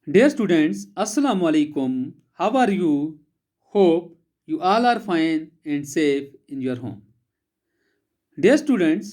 Dear students, Assalamu alaikum. How are you? Hope you all are fine and safe in your home. Dear students,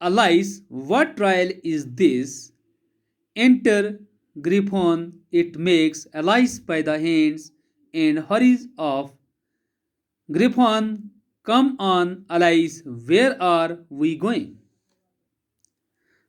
Alice, what trial is this? Enter Griffon. It makes Alice by the hands and hurries off. Griffon, come on, Alice, where are we going?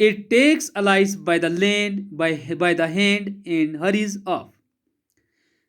It takes Alice by the hand and hurries off.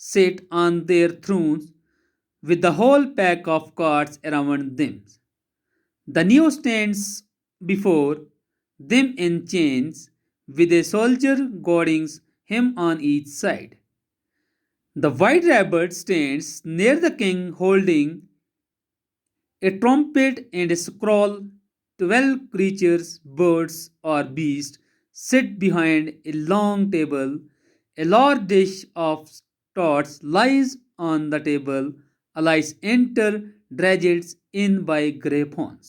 sit on their thrones with the whole pack of cards around them. The new stands before them in chains, with a soldier guarding him on each side. The white rabbit stands near the king holding a trumpet and a scroll. 12 creatures, birds or beasts, sit behind a long table. A large dish of torch lies on the table. Alice enter dragged in by Greyhounds.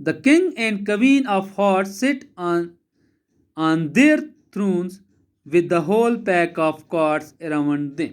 The king and queen of hearts sit on their thrones with the whole pack of cards around them.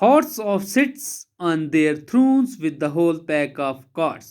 Hordes of sits on their thrones with the whole pack of cards.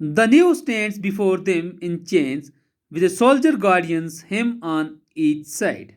The new stands before them in chains with a soldier guardians him on each side.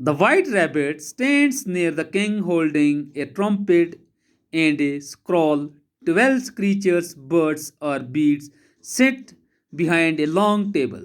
The white rabbit stands near the king holding a trumpet and a scroll. 12 creatures, birds or beasts sit behind a long table.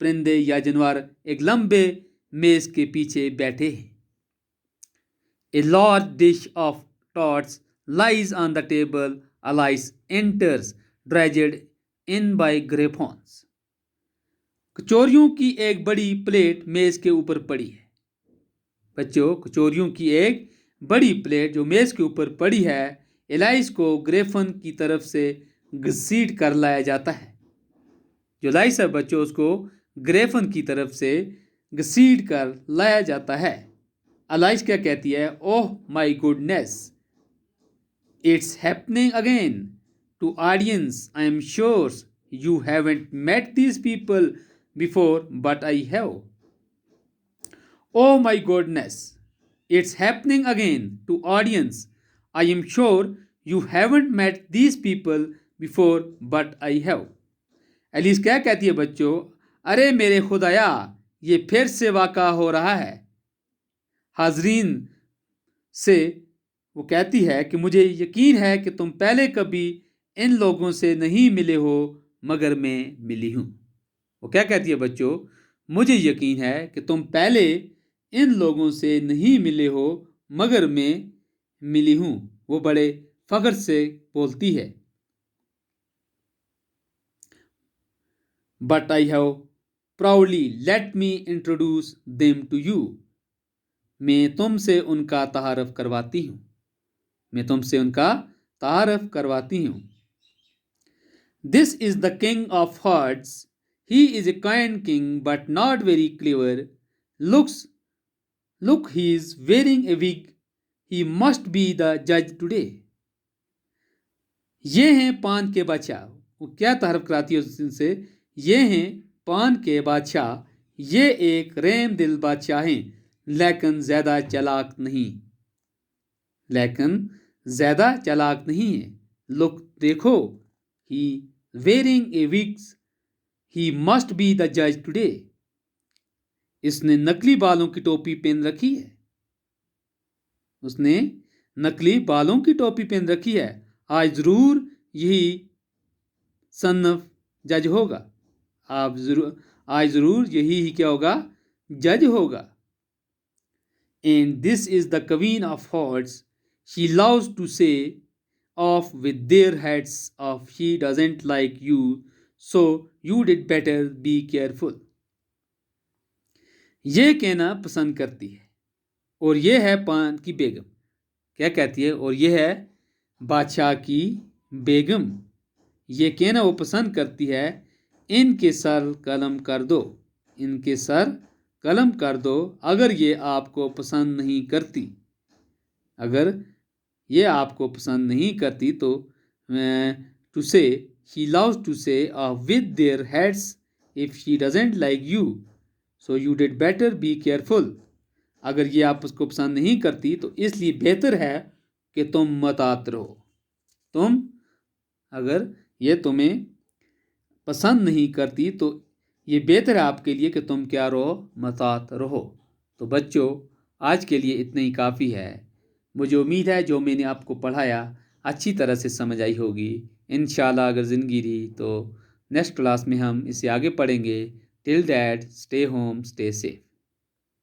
پرندے یا جانور ایک لمبے میز کے پیچھے بیٹھے ہیں. A large dish of tots lies on the table. Alice enters, dragged in by griffons. کچوریوں کی ایک بڑی پلیٹ میز کے اوپر پڑی ہے. بچوں، کچوریوں کی ایک بڑی پلیٹ جو میز کے اوپر پڑی ہے، الائس کو گریفن کی طرف سے گھسیٹ کر لایا جاتا ہے. جو الائس ہے بچوں، اس کو گریفن کی طرف سے گھسیٹ کر لایا جاتا ہے. الائس کیا کہتی ہے؟ Oh my goodness, it's happening again. To audience, I am sure you haven't met these people before but I have. Oh my goodness, it's happening again. To audience, I am sure you haven't met these people before but I have. Alice کیا کہتی ہے بچوں؟ ارے میرے خدایا، یہ پھر سے واقع ہو رہا ہے. حاضرین سے وہ کہتی ہے کہ مجھے یقین ہے کہ تم پہلے کبھی ان لوگوں سے نہیں ملے ہو مگر میں ملی ہوں. وہ کیا کہتی ہے بچوں؟ مجھے یقین ہے کہ تم پہلے ان لوگوں سے نہیں ملے ہو مگر میں ملی ہوں. وہ بڑے فخر سے بولتی ہے. But I have proudly let me introduce them to you. میں تم سے ان کا تعارف کرواتی ہوں. میں تم سے ان کا تعارف کرواتی ہوں. This is the king of hearts. He is a kind king but not very clever. Look, he is wearing a wig. He must be the judge today. یہ ہیں پان کے بادشاہ. وہ کیا تعارف کراتی ہے ان سے؟ یہ ہیں پان کے بادشاہ. یہ ایک رحم دل بادشاہ ہیں لیکن زیادہ چالاک نہیں. لک، دیکھو. He wearing a wigs. He must be the جج ٹوڈے. اس نے نقلی بالوں کی ٹوپی پہن رکھی ہے. اس نے نقلی بالوں کی ٹوپی پہن رکھی ہے. آج ضرور یہی صنف جج ہوگا. آج ضرور یہی کیا ہوگا؟ جج ہوگا. And this is the queen of hearts. She loves to say off with their heads off. She doesn't like you, so you did better be careful. یہ کہنا پسند کرتی ہے اور یہ ہے پان کی بیگم. کیا کہتی ہے؟ اور یہ ہے بادشاہ کی بیگم. یہ کہنا وہ پسند کرتی ہے، ان کے سر قلم کر دو. ان کے سر قلم کر دو. اگر یہ آپ کو پسند نہیں کرتی، اگر یہ آپ کو پسند نہیں کرتی تو to say, she loves to say with their heads, if she doesn't like you, so you did better be careful. اگر یہ آپ اس کو پسند نہیں کرتی تو اس لیے بہتر ہے کہ تم محتاط رہو. اگر یہ تمہیں پسند نہیں کرتی تو یہ بہتر ہے آپ کے لیے کہ تم کیا رہو؟ محتاط رہو. تو بچوں، آج کے لیے اتنا ہی کافی ہے. مجھے امید ہے جو میں نے آپ کو پڑھایا اچھی طرح سے سمجھ آئی ہوگی. انشاءاللہ اگر زندگی رہی تو نیکسٹ کلاس میں ہم اسے آگے پڑھیں گے. Till that, stay home, stay safe.